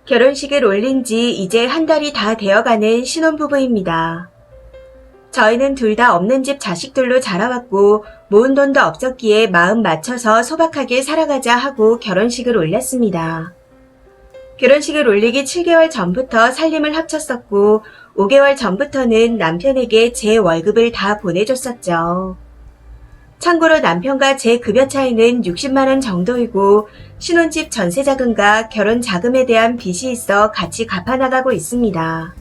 결혼식을 올린 지 이제 한 달이 다 되어가는 신혼부부입니다. 저희는 둘 다 없는 집 자식들로 자라왔고 모은 돈도 없었기에 마음 맞춰서 소박하게 살아가자 하고 결혼식을 올렸습니다. 결혼식을 올리기 7개월 전부터 살림을 합쳤었고 5개월 전부터는 남편에게 제 월급을 다 보내줬었죠. 참고로 남편과 제 급여 차이는 60만원 정도이고 신혼집 전세자금과 결혼자금에 대한 빚이 있어 같이 갚아나가고 있습니다.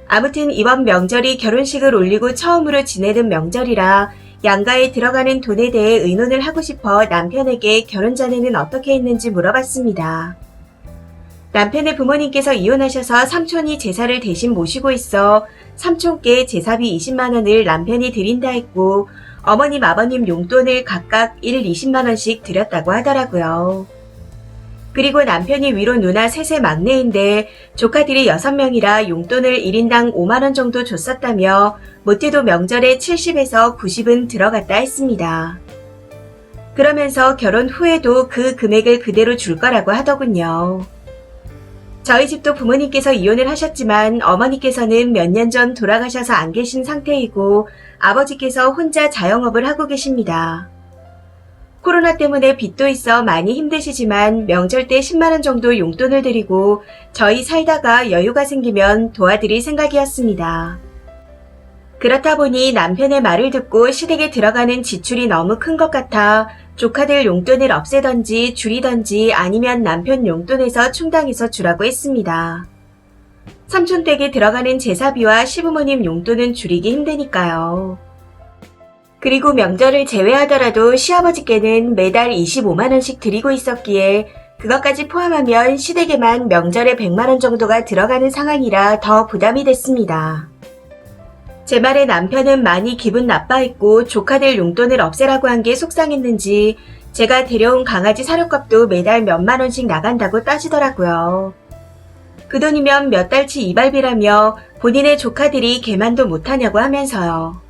아무튼 이번 명절이 결혼식을 올리고 처음으로 지내는 명절이라 양가에 들어가는 돈에 대해 의논을 하고 싶어 남편에게 결혼 전에는 어떻게 했는지 물어봤습니다. 남편의 부모님께서 이혼하셔서 삼촌이 제사를 대신 모시고 있어 삼촌께 제사비 20만원을 남편이 드린다 했고 어머님 아버님 용돈을 각각 20만원씩 드렸다고 하더라고요. 그리고 남편이 위로 누나 셋의 막내인데 조카들이 6명이라 용돈을 1인당 5만원 정도 줬었다며 못해도 명절에 70에서 90은 들어갔다 했습니다. 그러면서 결혼 후에도 그 금액을 그대로 줄 거라고 하더군요. 저희 집도 부모님께서 이혼을 하셨지만 어머니께서는 몇 년 전 돌아가셔서 안 계신 상태이고 아버지께서 혼자 자영업을 하고 계십니다. 코로나 때문에 빚도 있어 많이 힘드시지만 명절 때 10만원 정도 용돈을 드리고 저희 살다가 여유가 생기면 도와드릴 생각이었습니다. 그렇다 보니 남편의 말을 듣고 시댁에 들어가는 지출이 너무 큰 것 같아 조카들 용돈을 없애던지 줄이던지 아니면 남편 용돈에서 충당해서 주라고 했습니다. 삼촌 댁에 들어가는 제사비와 시부모님 용돈은 줄이기 힘드니까요. 그리고 명절을 제외하더라도 시아버지께는 매달 25만원씩 드리고 있었기에 그것까지 포함하면 시댁에만 명절에 100만원 정도가 들어가는 상황이라 더 부담이 됐습니다. 제 말에 남편은 많이 기분 나빠했고 조카들 용돈을 없애라고 한 게 속상했는지 제가 데려온 강아지 사료값도 매달 몇만원씩 나간다고 따지더라고요. 그 돈이면 몇 달치 이발비라며 본인의 조카들이 개만도 못하냐고 하면서요.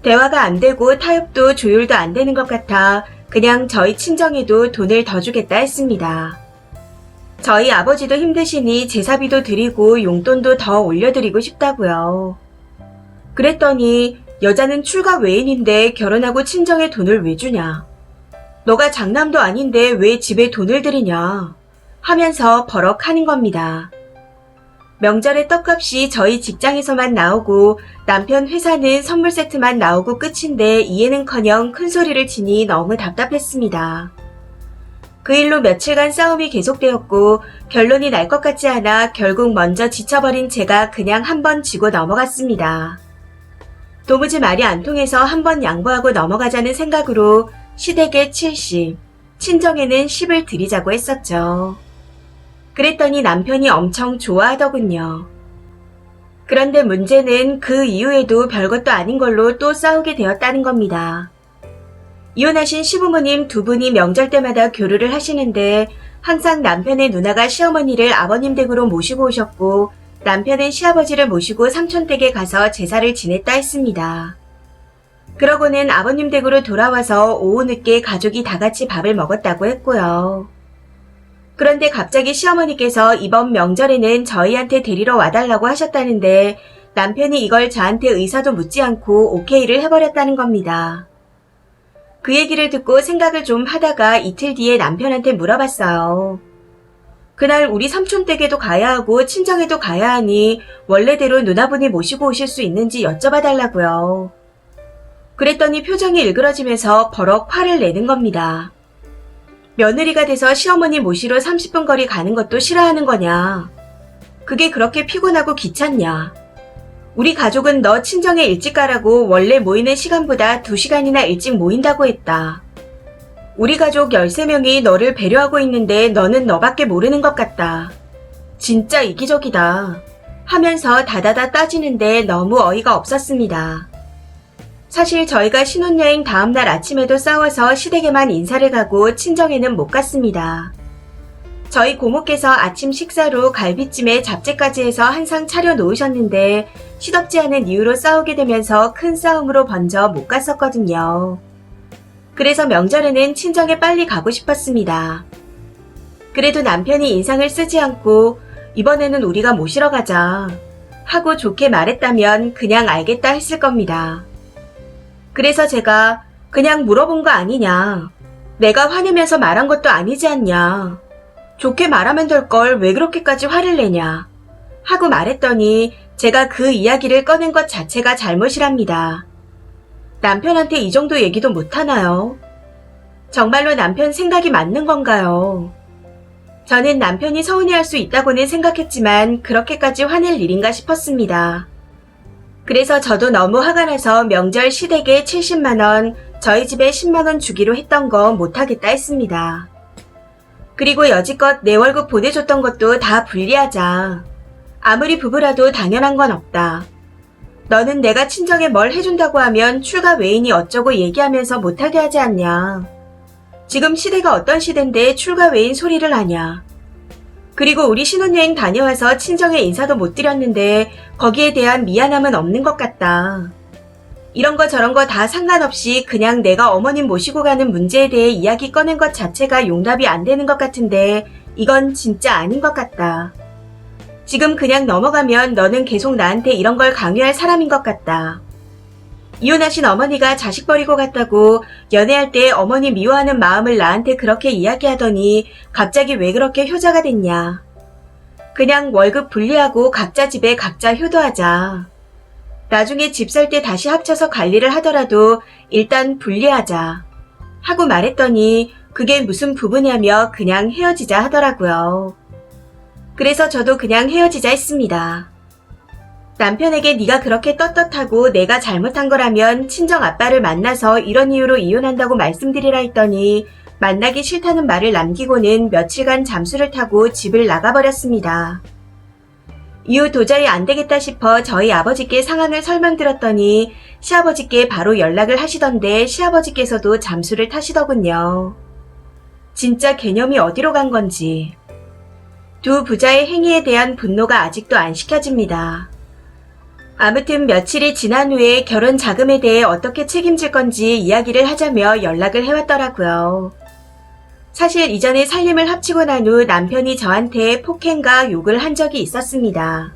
대화가 안 되고 타협도 조율도 안 되는 것 같아 그냥 저희 친정에도 돈을 더 주겠다 했습니다. 저희 아버지도 힘드시니 제사비도 드리고 용돈도 더 올려드리고 싶다고요. 그랬더니 여자는 출가 외인인데 결혼하고 친정에 돈을 왜 주냐. 너가 장남도 아닌데 왜 집에 돈을 들이냐 하면서 버럭 하는 겁니다. 명절에 떡값이 저희 직장에서만 나오고 남편 회사는 선물 세트만 나오고 끝인데 이해는커녕 큰 소리를 치니 너무 답답했습니다. 그 일로 며칠간 싸움이 계속되었고 결론이 날 것 같지 않아 결국 먼저 지쳐버린 제가 그냥 한번 지고 넘어갔습니다. 도무지 말이 안 통해서 한번 양보하고 넘어가자는 생각으로 시댁에 70, 친정에는 10을 드리자고 했었죠. 그랬더니 남편이 엄청 좋아하더군요. 그런데 문제는 그 이후에도 별것도 아닌 걸로 또 싸우게 되었다는 겁니다. 이혼하신 시부모님 두 분이 명절 때마다 교류를 하시는데 항상 남편의 누나가 시어머니를 아버님 댁으로 모시고 오셨고 남편은 시아버지를 모시고 삼촌 댁에 가서 제사를 지냈다 했습니다. 그러고는 아버님 댁으로 돌아와서 오후 늦게 가족이 다 같이 밥을 먹었다고 했고요. 그런데 갑자기 시어머니께서 이번 명절에는 저희한테 데리러 와달라고 하셨다는데 남편이 이걸 저한테 의사도 묻지 않고 오케이를 해버렸다는 겁니다. 그 얘기를 듣고 생각을 좀 하다가 이틀 뒤에 남편한테 물어봤어요. 그날 우리 삼촌 댁에도 가야 하고 친정에도 가야 하니 원래대로 누나분이 모시고 오실 수 있는지 여쭤봐달라고요. 그랬더니 표정이 일그러지면서 버럭 화를 내는 겁니다. 며느리가 돼서 시어머니 모시러 30분 거리 가는 것도 싫어하는 거냐. 그게 그렇게 피곤하고 귀찮냐. 우리 가족은 너 친정에 일찍 가라고 원래 모이는 시간보다 2시간이나 일찍 모인다고 했다. 우리 가족 13명이 너를 배려하고 있는데 너는 너밖에 모르는 것 같다. 진짜 이기적이다. 하면서 다다다 따지는데 너무 어이가 없었습니다. 사실 저희가 신혼여행 다음날 아침에도 싸워서 시댁에만 인사를 가고 친정에는 못 갔습니다. 저희 고모께서 아침 식사로 갈비찜에 잡채까지 해서 한 상 차려 놓으셨는데 시덥지 않은 이유로 싸우게 되면서 큰 싸움으로 번져 못 갔었거든요. 그래서 명절에는 친정에 빨리 가고 싶었습니다. 그래도 남편이 인상을 쓰지 않고 이번에는 우리가 모시러 가자 하고 좋게 말했다면 그냥 알겠다 했을 겁니다. 그래서 제가 그냥 물어본 거 아니냐. 내가 화내면서 말한 것도 아니지 않냐. 좋게 말하면 될 걸 왜 그렇게까지 화를 내냐. 하고 말했더니 제가 그 이야기를 꺼낸 것 자체가 잘못이랍니다. 남편한테 이 정도 얘기도 못하나요? 정말로 남편 생각이 맞는 건가요? 저는 남편이 서운해할 수 있다고는 생각했지만 그렇게까지 화낼 일인가 싶었습니다. 그래서 저도 너무 화가 나서 명절 시댁에 70만원, 저희 집에 10만원 주기로 했던 거 못하겠다 했습니다. 그리고 여지껏 내 월급 보내줬던 것도 다 분리하자. 아무리 부부라도 당연한 건 없다. 너는 내가 친정에 뭘 해준다고 하면 출가 외인이 어쩌고 얘기하면서 못하게 하지 않냐. 지금 시대가 어떤 시대인데 출가 외인 소리를 하냐. 그리고 우리 신혼여행 다녀와서 친정에 인사도 못 드렸는데 거기에 대한 미안함은 없는 것 같다. 이런 거 저런 거 다 상관없이 그냥 내가 어머님 모시고 가는 문제에 대해 이야기 꺼낸 것 자체가 용납이 안 되는 것 같은데 이건 진짜 아닌 것 같다. 지금 그냥 넘어가면 너는 계속 나한테 이런 걸 강요할 사람인 것 같다. 이혼하신 어머니가 자식 버리고 갔다고 연애할 때 어머니 미워하는 마음을 나한테 그렇게 이야기하더니 갑자기 왜 그렇게 효자가 됐냐. 그냥 월급 분리하고 각자 집에 각자 효도하자. 나중에 집 살 때 다시 합쳐서 관리를 하더라도 일단 분리하자. 하고 말했더니 그게 무슨 부부냐며 그냥 헤어지자 하더라고요. 그래서 저도 그냥 헤어지자 했습니다. 남편에게 네가 그렇게 떳떳하고 내가 잘못한 거라면 친정 아빠를 만나서 이런 이유로 이혼한다고 말씀드리라 했더니 만나기 싫다는 말을 남기고는 며칠간 잠수를 타고 집을 나가버렸습니다. 이후 도저히 안 되겠다 싶어 저희 아버지께 상황을 설명드렸더니 시아버지께 바로 연락을 하시던데 시아버지께서도 잠수를 타시더군요. 진짜 개념이 어디로 간 건지. 두 부자의 행위에 대한 분노가 아직도 안 식혀집니다. 아무튼 며칠이 지난 후에 결혼 자금에 대해 어떻게 책임질 건지 이야기를 하자며 연락을 해왔더라고요. 사실 이전에 살림을 합치고 난 후 남편이 저한테 폭행과 욕을 한 적이 있었습니다.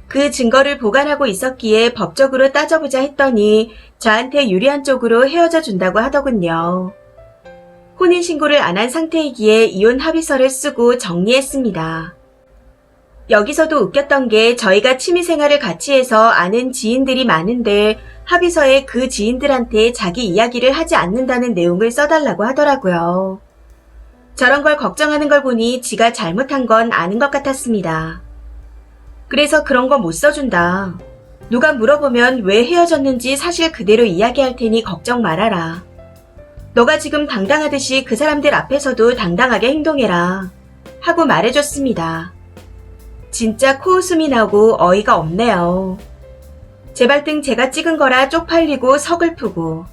그 증거를 보관하고 있었기에 법적으로 따져보자 했더니 저한테 유리한 쪽으로 헤어져 준다고 하더군요. 혼인신고를 안 한 상태이기에 이혼 합의서를 쓰고 정리했습니다. 여기서도 웃겼던 게 저희가 취미생활을 같이 해서 아는 지인들이 많은데 합의서에 그 지인들한테 자기 이야기를 하지 않는다는 내용을 써달라고 하더라고요. 저런 걸 걱정하는 걸 보니 지가 잘못한 건 아는 것 같았습니다. 그래서 그런 거 못 써준다. 누가 물어보면 왜 헤어졌는지 사실 그대로 이야기할 테니 걱정 말아라. 너가 지금 당당하듯이 그 사람들 앞에서도 당당하게 행동해라. 하고 말해줬습니다. 진짜 코웃음이 나고 어이가 없네요. 제 발등 제가 찍은 거라 쪽팔리고 서글프고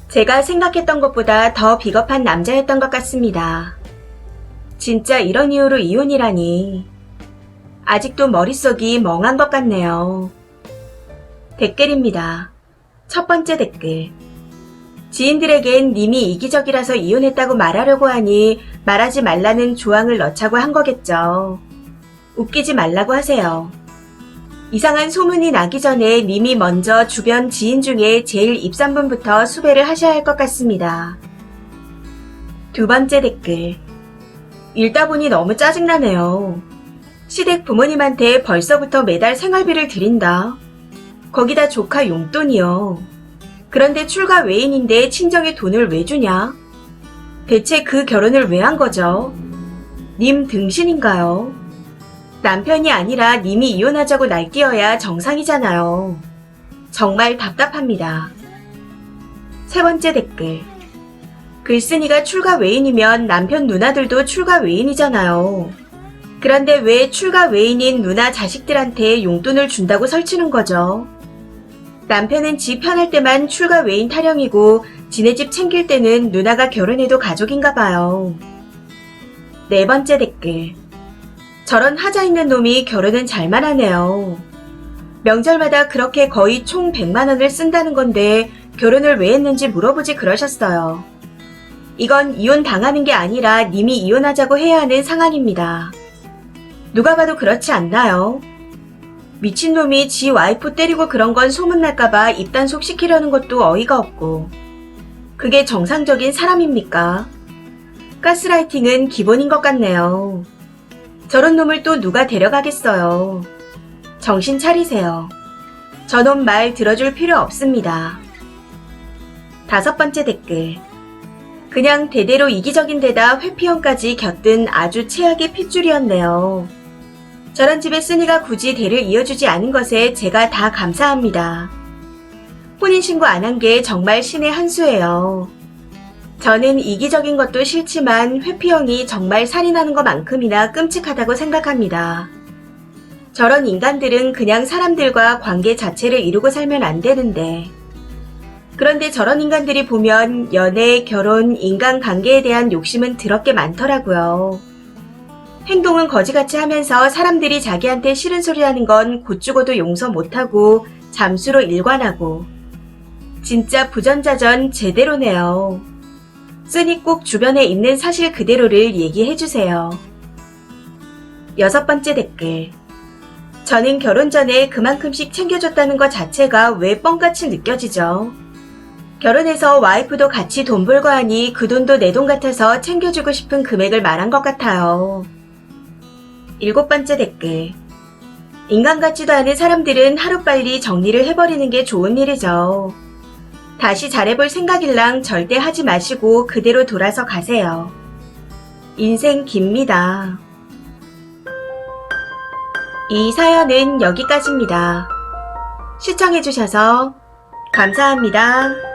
제가 생각했던 것보다 더 비겁한 남자였던 것 같습니다. 진짜 이런 이유로 이혼이라니. 아직도 머릿속이 멍한 것 같네요. 댓글입니다. 첫 번째 댓글. 지인들에겐 님이 이기적이라서 이혼했다고 말하려고 하니 말하지 말라는 조항을 넣자고 한 거겠죠. 웃기지 말라고 하세요. 이상한 소문이 나기 전에 님이 먼저 주변 지인 중에 제일 입산분부터 수배를 하셔야 할 것 같습니다. 두 번째 댓글. 읽다 보니 너무 짜증나네요. 시댁 부모님한테 벌써부터 매달 생활비를 드린다. 거기다 조카 용돈이요. 그런데 출가 외인인데 친정에 돈을 왜 주냐? 대체 그 결혼을 왜 한 거죠? 님 등신인가요? 남편이 아니라 님이 이혼하자고 날뛰어야 정상이잖아요. 정말 답답합니다. 세 번째 댓글. 글쓴이가 출가 외인이면 남편 누나들도 출가 외인이잖아요. 그런데 왜 출가 외인인 누나 자식들한테 용돈을 준다고 설치는 거죠? 남편은 지 편할 때만 출가 외인 타령이고 지네 집 챙길 때는 누나가 결혼해도 가족인가 봐요. 네 번째 댓글. 저런 하자 있는 놈이 결혼은 잘만 하네요. 명절마다 그렇게 거의 총 100만 원을 쓴다는 건데 결혼을 왜 했는지 물어보지 그러셨어요. 이건 이혼 당하는 게 아니라 님이 이혼하자고 해야 하는 상황입니다. 누가 봐도 그렇지 않나요? 미친놈이 지 와이프 때리고 그런 건 소문날까봐 입단속 시키려는 것도 어이가 없고. 그게 정상적인 사람입니까? 가스라이팅은 기본인 것 같네요. 저런 놈을 또 누가 데려가겠어요. 정신 차리세요. 저놈 말 들어줄 필요 없습니다. 5번째 댓글. 그냥 대대로 이기적인 데다 회피형까지 곁든 아주 최악의 핏줄이었네요. 저런 집에 쓰니가 굳이 대를 이어주지 않은 것에 제가 다 감사합니다. 혼인신고 안 한 게 정말 신의 한 수예요. 저는 이기적인 것도 싫지만 회피형이 정말 살인하는 것만큼이나 끔찍하다고 생각합니다. 저런 인간들은 그냥 사람들과 관계 자체를 이루고 살면 안 되는데. 그런데 저런 인간들이 보면 연애, 결혼, 인간관계에 대한 욕심은 더럽게 많더라고요. 행동은 거지같이 하면서 사람들이 자기한테 싫은 소리 하는 건 곧 죽어도 용서 못하고 잠수로 일관하고. 진짜 부전자전 제대로네요. 쓰니 꼭 주변에 있는 사실 그대로를 얘기해주세요. 6번째 댓글. 저는 결혼 전에 그만큼씩 챙겨줬다는 것 자체가 왜 뻥같이 느껴지죠? 결혼해서 와이프도 같이 돈 벌고 하니 그 돈도 내 돈 같아서 챙겨주고 싶은 금액을 말한 것 같아요. 7번째 댓글. 인간 같지도 않은 사람들은 하루빨리 정리를 해버리는 게 좋은 일이죠. 다시 잘해볼 생각일랑 절대 하지 마시고 그대로 돌아서 가세요. 인생 깁니다. 이 사연은 여기까지입니다. 시청해주셔서 감사합니다.